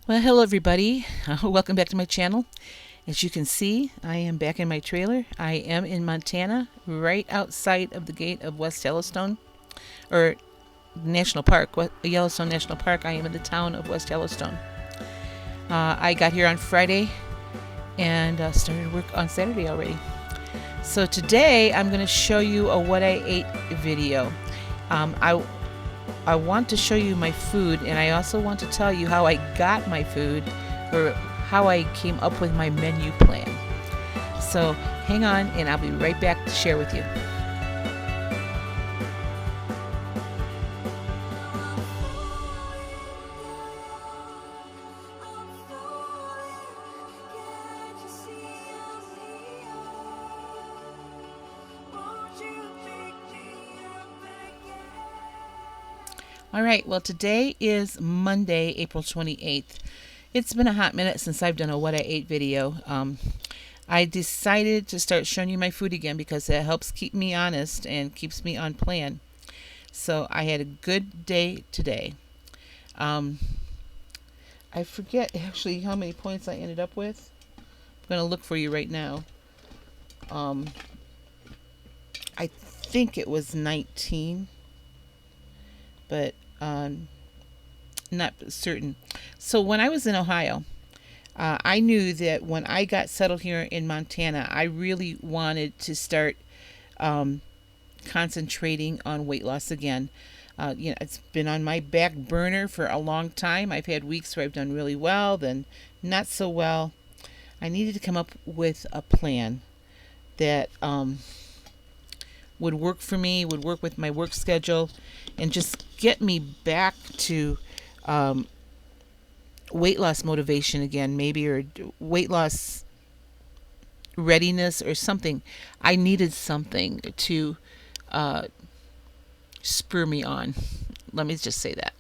Well, hello everybody. Welcome back to my channel. As you can see, I am back in my trailer. I am in Montana, right outside of the gate of West Yellowstone, or National Park, Yellowstone National Park. I am in the town of West Yellowstone. I got here on Friday and started work on Saturday already. So today I'm going to show you a what I ate video. I want to show you my food, and I also want to tell you how I got my food, or how I came up with my menu plan. So hang on, and I'll be right back to share with you. Alright, well today is Monday, April 28th. It's been a hot minute since I've done a what I ate video. I decided to start showing you my food again because it helps keep me honest and keeps me on plan. So I had a good day today. I forget actually how many points I ended up with. I'm going to look for you right now. I think it was 19. But not certain. So when I was in Ohio, I knew that when I got settled here in Montana, I really wanted to start concentrating on weight loss again. It's been on my back burner for a long time. I've had weeks where I've done really well, then not so well. I needed to come up with a plan that would work for me, would work with my work schedule, and just get me back to weight loss motivation again, maybe, or weight loss readiness or something. I needed something to spur me on. Let me just say that.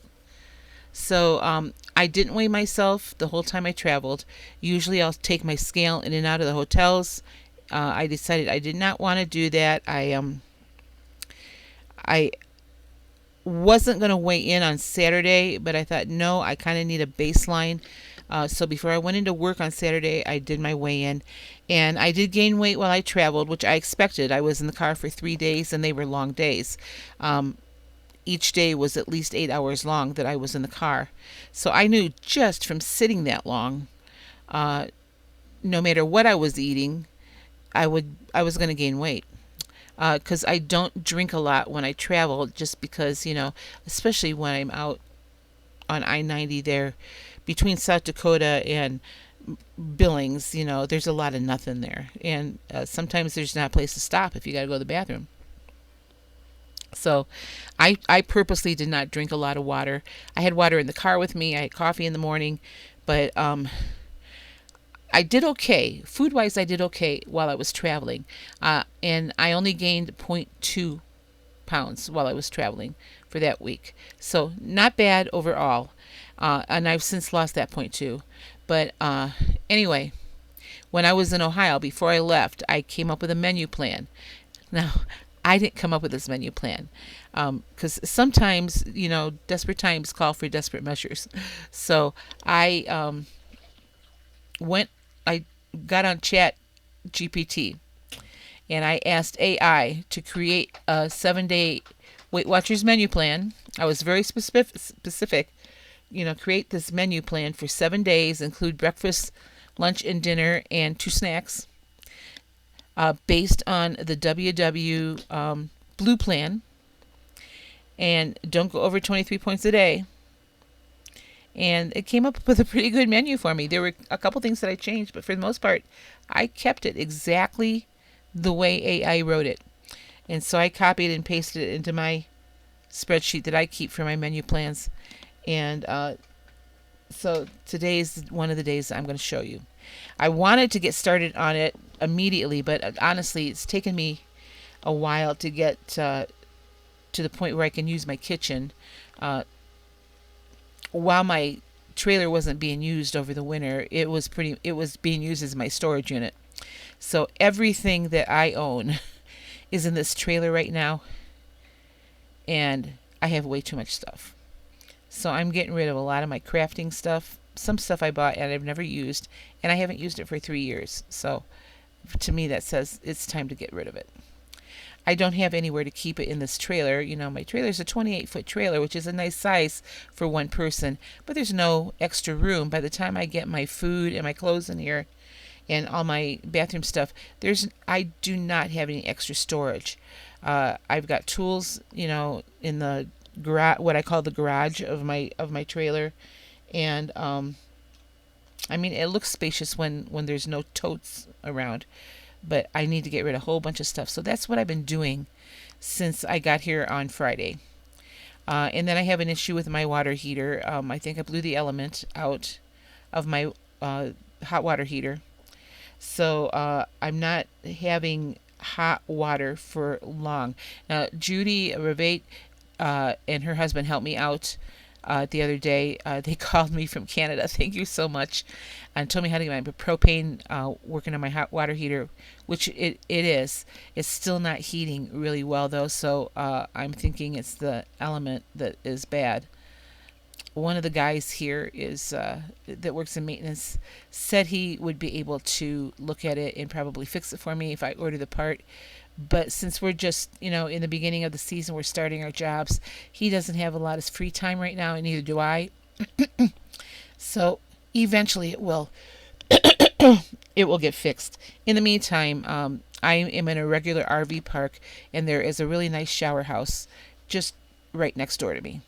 So I didn't weigh myself the whole time I traveled. Usually I'll take my scale in and out of the hotels. I decided I did not want to do that. I wasn't going to weigh in on Saturday, but I thought, no, I kind of need a baseline. So before I went into work on Saturday, I did my weigh-in, and I did gain weight while I traveled, which I expected. I was in the car for 3 days, and they were long days. Each day was at least 8 hours long that I was in the car. So I knew just from sitting that long, no matter what I was eating, I was going to gain weight. Because I don't drink a lot when I travel, just because, especially when I'm out on I-90 there between South Dakota and Billings, there's a lot of nothing there. And sometimes there's not a place to stop if you got to go to the bathroom. So I purposely did not drink a lot of water. I had water in the car with me. I had coffee in the morning, but I did okay. Food-wise, I did okay while I was traveling. And I only gained 0.2 pounds while I was traveling for that week. So not bad overall. And I've since lost that 0.2. But anyway, when I was in Ohio, before I left, I came up with a menu plan. Now, I didn't come up with this menu plan because sometimes, desperate times call for desperate measures. So I got on Chat GPT, and I asked AI to create a 7-day Weight Watchers menu plan. I was very specific. Create this menu plan for 7 days, include breakfast, lunch, and dinner, and 2 snacks, based on the WW Blue Plan, and don't go over 23 points a day. And it came up with a pretty good menu for me. There were a couple things that I changed, but for the most part, I kept it exactly the way AI wrote it. And so I copied and pasted it into my spreadsheet that I keep for my menu plans. And so today's one of the days I'm going to show you. I wanted to get started on it immediately, but honestly, it's taken me a while to get to the point where I can use my kitchen. While my trailer wasn't being used over the winter, it was being used as my storage unit. So everything that I own is in this trailer right now, and I have way too much stuff. So I'm getting rid of a lot of my crafting stuff some stuff I bought and I've never used, and I haven't used it for 3 years. So to me, that says it's time to get rid of it. I don't have anywhere to keep it in this trailer. My trailer is a 28-foot trailer, which is a nice size for one person, but there's no extra room. By the time I get my food and my clothes in here and all my bathroom stuff, I do not have any extra storage. I've got tools, in the garage, what I call the garage of my trailer, and it looks spacious when there's no totes around, but I need to get rid of a whole bunch of stuff. So that's what I've been doing since I got here on Friday. And then I have an issue with my water heater. I think I blew the element out of my hot water heater. So I'm not having hot water for long. Now, Judy Ravate and her husband helped me out the other day. They called me from Canada. Thank you so much. And told me how to get my propane working on my hot water heater, which it is. It's still not heating really well, though, so I'm thinking it's the element that is bad. One of the guys here that works in maintenance said he would be able to look at it and probably fix it for me if I order the part. But since we're just, in the beginning of the season, we're starting our jobs, he doesn't have a lot of free time right now, and neither do I. So eventually it will get fixed. In the meantime, I am in a regular RV park, and there is a really nice shower house just right next door to me.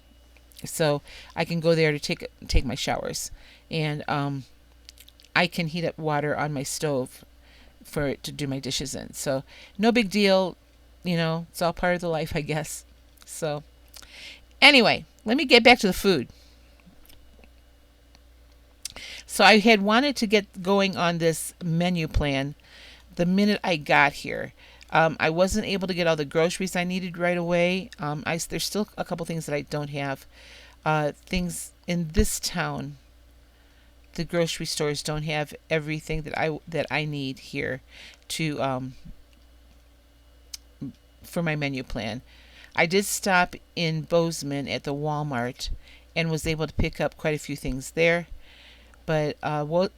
So I can go there to take my showers, and I can heat up water on my stove for it to do my dishes in. So no big deal, it's all part of the life, I guess. So anyway, let me get back to the food. So I had wanted to get going on this menu plan the minute I got here. I wasn't able to get all the groceries I needed right away. There's still a couple things that I don't have. Things in this town, the grocery stores don't have everything that I need here to for my menu plan. I did stop in Bozeman at the Walmart and was able to pick up quite a few things there. But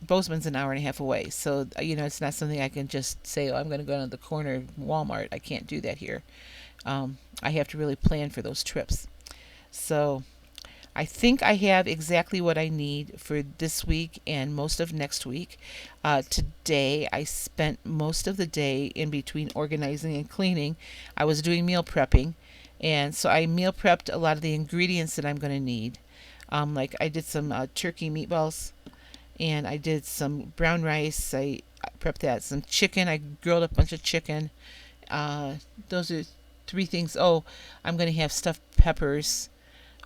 Bozeman's an hour and a half away, so it's not something I can just say, "Oh, I'm going to go to the corner Walmart." I can't do that here. I have to really plan for those trips. So I think I have exactly what I need for this week and most of next week. Today, I spent most of the day in between organizing and cleaning. I was doing meal prepping, and so I meal prepped a lot of the ingredients that I'm going to need. Like I did some turkey meatballs, and I did some brown rice. I prepped that. Some chicken. I grilled up a bunch of chicken. Those are 3 things. Oh, I'm going to have stuffed peppers.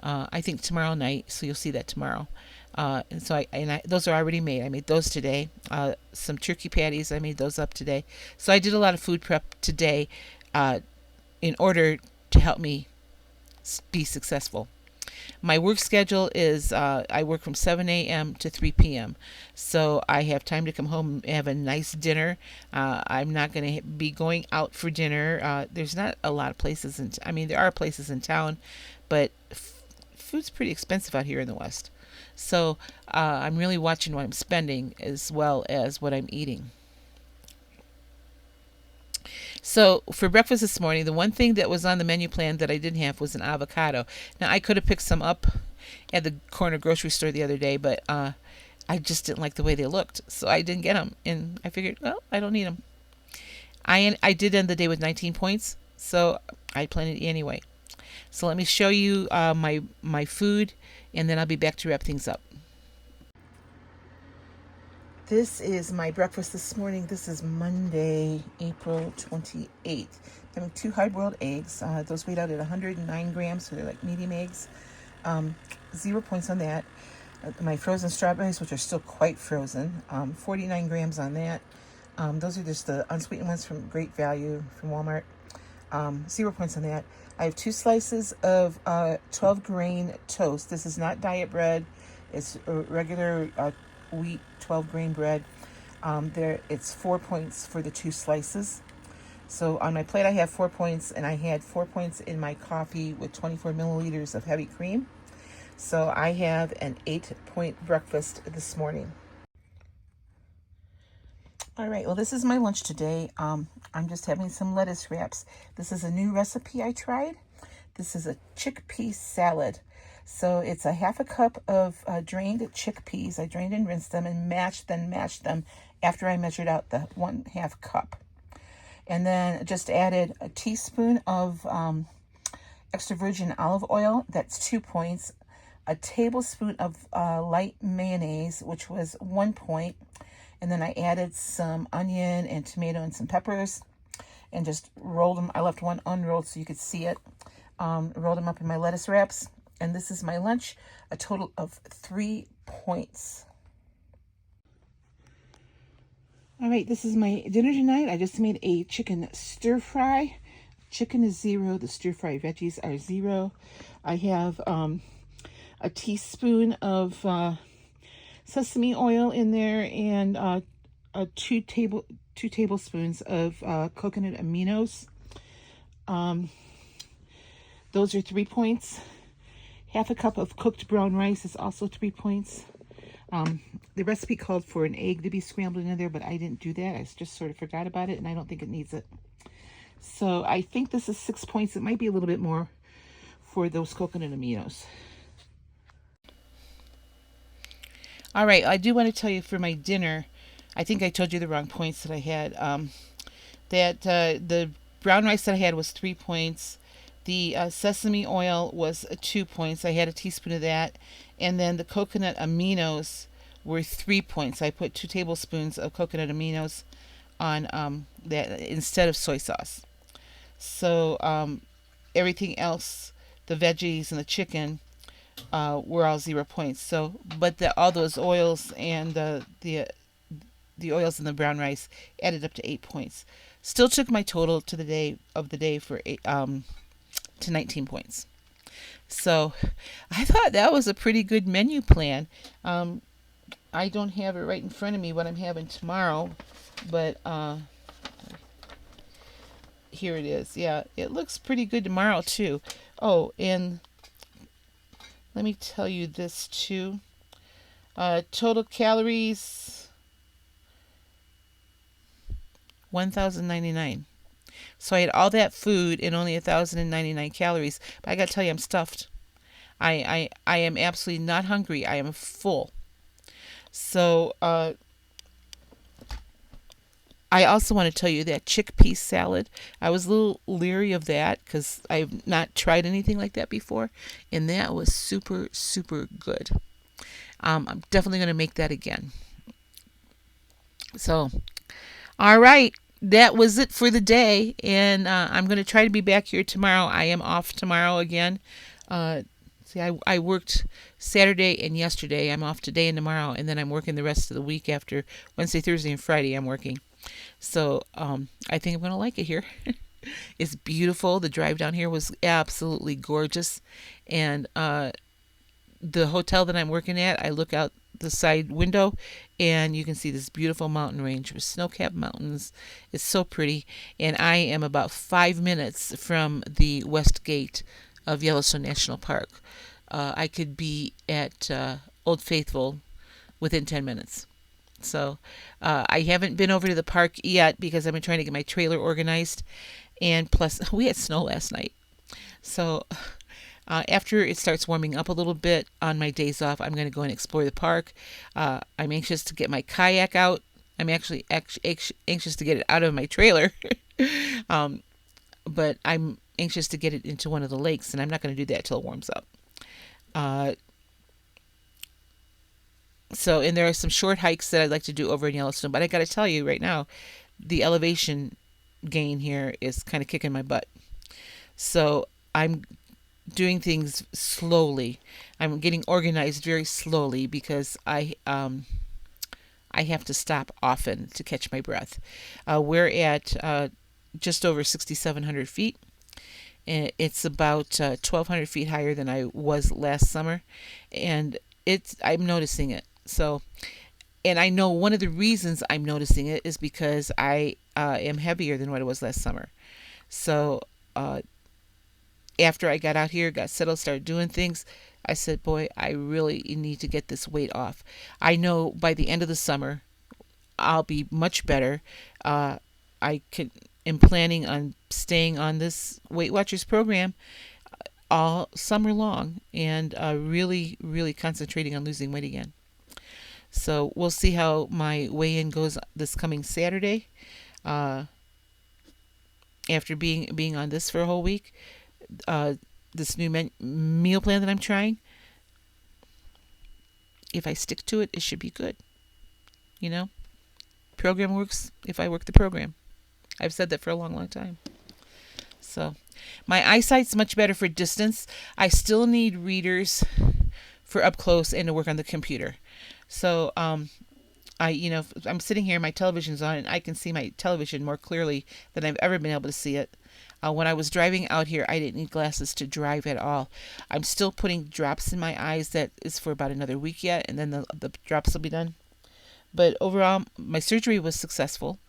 I think tomorrow night, so you'll see that tomorrow. And so those are already made. I made those today. Some turkey patties. I made those up today. So I did a lot of food prep today, in order to help me be successful. My work schedule is I work from 7 a.m. to 3 p.m. So I have time to come home and have a nice dinner. I'm not going to be going out for dinner. There's not a lot of places. There are places in town, but food's pretty expensive out here in the West. So I'm really watching what I'm spending as well as what I'm eating. So for breakfast this morning, the one thing that was on the menu plan that I didn't have was an avocado. Now, I could have picked some up at the corner grocery store the other day, but I just didn't like the way they looked, so I didn't get them. And I figured, well, I don't need them. I did end the day with 19 points, so I planned it anyway. So let me show you my food, and then I'll be back to wrap things up. This is my breakfast this morning. This is Monday, April 28th. I'm having 2 hard-boiled eggs. Those weighed out at 109 grams, so they're like medium eggs. 0 points on that. My frozen strawberries, which are still quite frozen, 49 grams on that. Those are just the unsweetened ones from Great Value from Walmart. 0 points on that. I have 2 slices of 12-grain toast. This is not diet bread. It's regular wheat 12-grain bread. It's 4 points for the 2 slices. So on my plate I have 4 points, and I had 4 points in my coffee with 24 milliliters of heavy cream. So I have an 8-point breakfast this morning. All right, well, this is my lunch today. I'm just having some lettuce wraps. This is a new recipe I tried. This is a chickpea salad. So it's a half a cup of drained chickpeas. I drained and rinsed them and mashed them after I measured out the 1/2 cup. And then just added a teaspoon of extra virgin olive oil. That's 2 points. A tablespoon of light mayonnaise, which was 1 point. And then I added some onion and tomato and some peppers and just rolled them. I left one unrolled so you could see it. Rolled them up in my lettuce wraps. And this is my lunch, a total of 3 points. All right, this is my dinner tonight. I just made a chicken stir fry. Chicken is 0. The stir fry veggies are 0. I have a teaspoon of sesame oil in there and 2 tablespoons of coconut aminos. Those are 3 points. Half a cup of cooked brown rice is also 3 points. The recipe called for an egg to be scrambled in there, but I didn't do that. I just sort of forgot about it, and I don't think it needs it. So I think this is 6 points. It might be a little bit more for those coconut aminos. All right, I do want to tell you for my dinner, I think I told you the wrong points that I had. That the brown rice that I had was 3 points. The sesame oil was 2 points. I had a teaspoon of that. And then the coconut aminos were 3 points. I put 2 tablespoons of coconut aminos on that instead of soy sauce. So everything else, the veggies and the chicken, were all 0 points. So, but all those oils and the oils in the brown rice added up to 8 points. Still took my total to the day for to 19 points. So I thought that was a pretty good menu plan. I don't have it right in front of me what I'm having tomorrow, but here it is. Yeah, it looks pretty good tomorrow too. Oh, and let me tell you this too. Total calories 1,099. So I had all that food and only 1,099 calories. But I gotta tell you, I'm stuffed. I am absolutely not hungry. I am full. So I also want to tell you that chickpea salad. I was a little leery of that because I've not tried anything like that before, and that was super, super good. I'm definitely going to make that again. So, all right. That was it for the day, and I'm going to try to be back here tomorrow. I am off tomorrow again. I worked Saturday and yesterday. I'm off today and tomorrow, and then I'm working the rest of the week after Wednesday, Thursday, and Friday. I'm working. So I think I'm going to like it here. It's beautiful. The drive down here was absolutely gorgeous. And the hotel that I'm working at, I look out the side window and you can see this beautiful mountain range with snow-capped mountains. It's so pretty. And I am about 5 minutes from the west gate of Yellowstone National Park. I could be at Old Faithful within 10 minutes. So I haven't been over to the park yet because I've been trying to get my trailer organized. And plus, we had snow last night. So after it starts warming up a little bit on my days off, I'm going to go and explore the park. I'm anxious to get my kayak out. I'm actually anxious to get it out of my trailer. But I'm anxious to get it into one of the lakes, and I'm not going to do that till it warms up. And there are some short hikes that I'd like to do over in Yellowstone, but I got to tell you right now, the elevation gain here is kind of kicking my butt. So I'm doing things slowly. I'm getting organized very slowly because I have to stop often to catch my breath. We're at just over 6,700 feet. And it's about 1,200 feet higher than I was last summer, and I'm noticing it. So, and I know one of the reasons I'm noticing it is because I am heavier than what I was last summer. So after I got out here, got settled, started doing things, I said, boy, I really need to get this weight off. I know by the end of the summer, I'll be much better. Uh, I could, am planning on staying on this Weight Watchers program all summer long and really, really concentrating on losing weight again. So we'll see how my weigh-in goes this coming Saturday. Uh, After being on this for a whole week, uh, this new meal plan that I'm trying, if I stick to it, it should be good. You know, program works if I work the program. I've said that for a long, long time. So my eyesight's much better for distance. I still need readers for up close and to work on the computer. So I'm sitting here, my television's on, and I can see my television more clearly than I've ever been able to see it. When I was driving out here, I didn't need glasses to drive at all. I'm still putting drops in my eyes. That is for about another week yet, and then the drops will be done. But overall, my surgery was successful.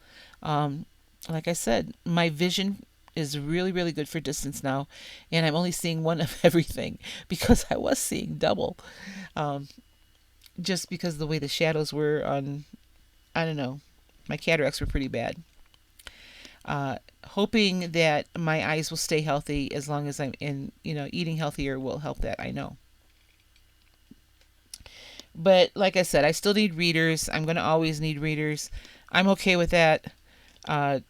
Um, like I said, my vision is really, really good for distance now, and I'm only seeing one of everything because I was seeing double. Um, just because the way the shadows were on, I don't know, my cataracts were pretty bad. Hoping that my eyes will stay healthy as long as I'm in, eating healthier will help that, I know. But like I said, I still need readers. I'm going to always need readers. I'm okay with that. Uh,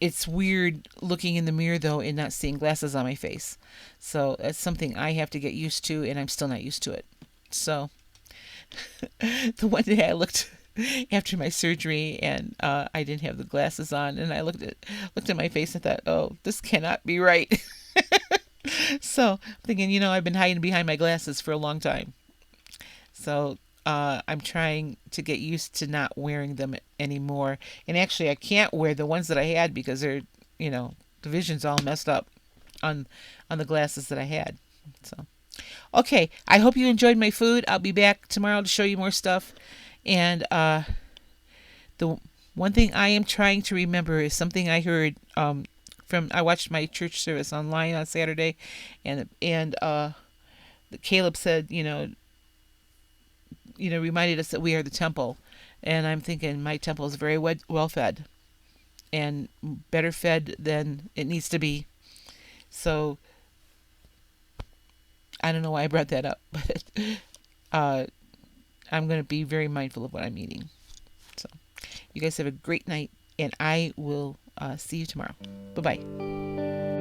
it's weird looking in the mirror, though, and not seeing glasses on my face. So that's something I have to get used to, and I'm still not used to it. So the one day I looked after my surgery and I didn't have the glasses on, and I looked at my face and thought, oh, this cannot be right. So I'm thinking, I've been hiding behind my glasses for a long time. So I'm trying to get used to not wearing them anymore. And actually, I can't wear the ones that I had because the vision's all messed up on the glasses that I had. So okay, I hope you enjoyed my food. I'll be back tomorrow to show you more stuff. And the one thing I am trying to remember is something I heard I watched my church service online on Saturday, and Caleb said, reminded us that we are the temple. And I'm thinking my temple is very well fed and better fed than it needs to be. So I don't know why I brought that up, but I'm going to be very mindful of what I'm eating. So you guys have a great night, and I will see you tomorrow. Bye-bye.